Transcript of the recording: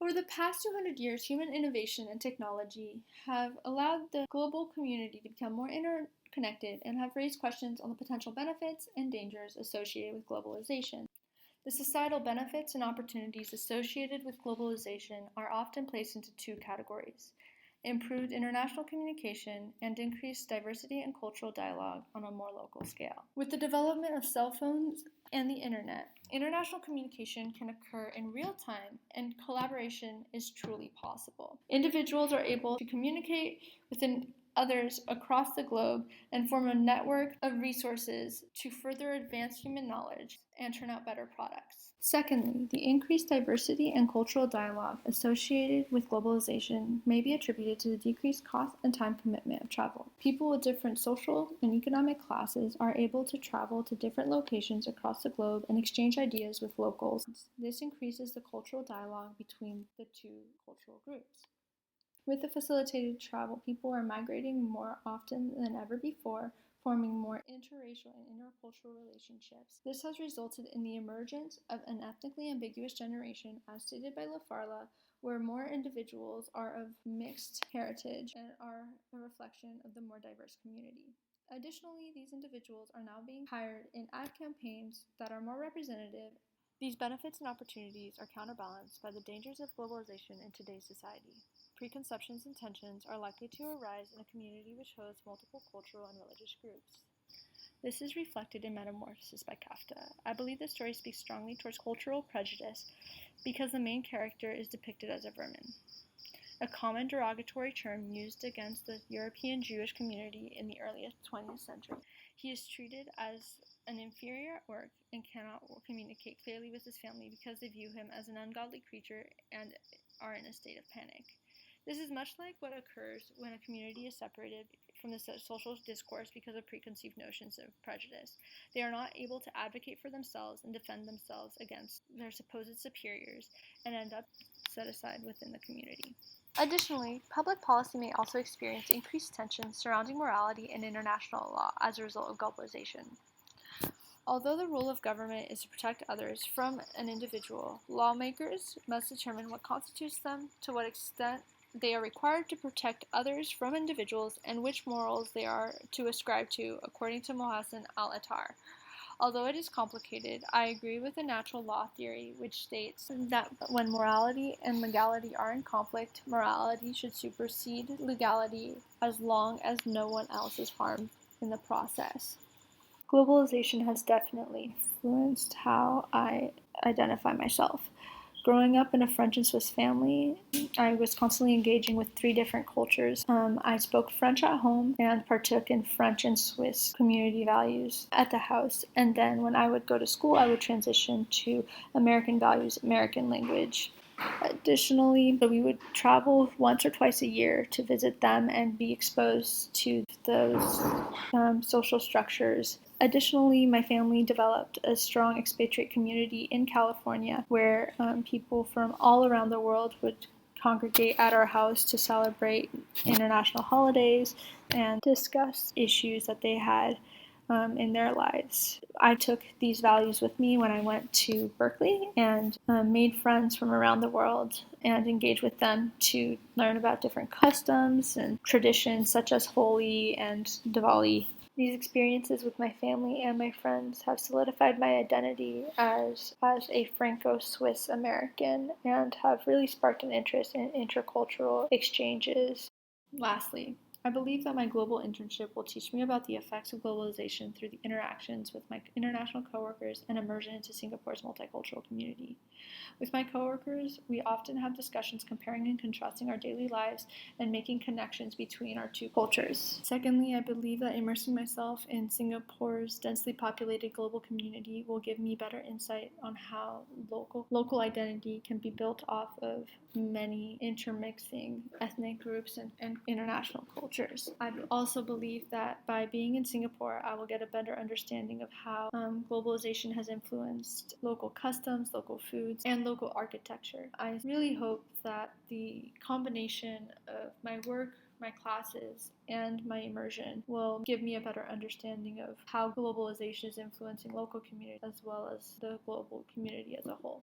Over the past 200 years, human innovation and technology have allowed the global community to become more interconnected and have raised questions on the potential benefits and dangers associated with globalization. The societal benefits and opportunities associated with globalization are often placed into two categories: improved international communication and increased diversity and cultural dialogue on a more local scale. With the development of cell phones and the internet, international communication can occur in real time and collaboration is truly possible. Individuals are able to communicate within others across the globe and form a network of resources to further advance human knowledge and turn out better products. Secondly, the increased diversity and cultural dialogue associated with globalization may be attributed to the decreased cost and time commitment of travel. People with different social and economic classes are able to travel to different locations across the globe and exchange ideas with locals. This increases the cultural dialogue between the two cultural groups. With the facilitated travel, people are migrating more often than ever before, forming more interracial and intercultural relationships. This has resulted in the emergence of an ethnically ambiguous generation, as stated by LaFarla, where more individuals are of mixed heritage and are a reflection of the more diverse community. Additionally, these individuals are now being hired in ad campaigns that are more representative. These benefits and opportunities are counterbalanced by the dangers of globalization in today's society. Preconceptions and tensions are likely to arise in a community which hosts multiple cultural and religious groups. This is reflected in Metamorphosis by Kafka. I believe the story speaks strongly towards cultural prejudice because the main character is depicted as a vermin, a common derogatory term used against the European Jewish community in the early 20th century. He is treated as an inferior at work and cannot communicate clearly with his family because they view him as an ungodly creature and are in a state of panic. This is much like what occurs when a community is separated from the social discourse because of preconceived notions of prejudice. They are not able to advocate for themselves and defend themselves against their supposed superiors and end up set aside within the community. Additionally, public policy may also experience increased tensions surrounding morality and international law as a result of globalization. Although the role of government is to protect others from an individual, lawmakers must determine what constitutes them, to what extent they are required to protect others from individuals, and which morals they are to ascribe to, according to Mohsen al-Attar. Although it is complicated, I agree with the natural law theory, which states that when morality and legality are in conflict, morality should supersede legality as long as no one else is harmed in the process. Globalization has definitely influenced how I identify myself. Growing up in a French and Swiss family, I was constantly engaging with three different cultures. I spoke French at home and partook in French and Swiss community values at the house. And then when I would go to school, I would transition to American values, American language. Additionally, we would travel once or twice a year to visit them and be exposed to those social structures. Additionally, my family developed a strong expatriate community in California where people from all around the world would congregate at our house to celebrate international holidays and discuss issues that they had in their lives. I took these values with me when I went to Berkeley and made friends from around the world and engaged with them to learn about different customs and traditions such as Holi and Diwali. These experiences with my family and my friends have solidified my identity as a Franco-Swiss American and have really sparked an interest in intercultural exchanges. Lastly, I believe that my global internship will teach me about the effects of globalization through the interactions with my international coworkers and immersion into Singapore's multicultural community. With my coworkers, we often have discussions comparing and contrasting our daily lives and making connections between our two cultures. Secondly, I believe that immersing myself in Singapore's densely populated global community will give me better insight on how local identity can be built off of many intermixing ethnic groups and international cultures. I also believe that by being in Singapore, I will get a better understanding of how globalization has influenced local customs, local foods, and local architecture. I really hope that the combination of my work, my classes, and my immersion will give me a better understanding of how globalization is influencing local communities as well as the global community as a whole.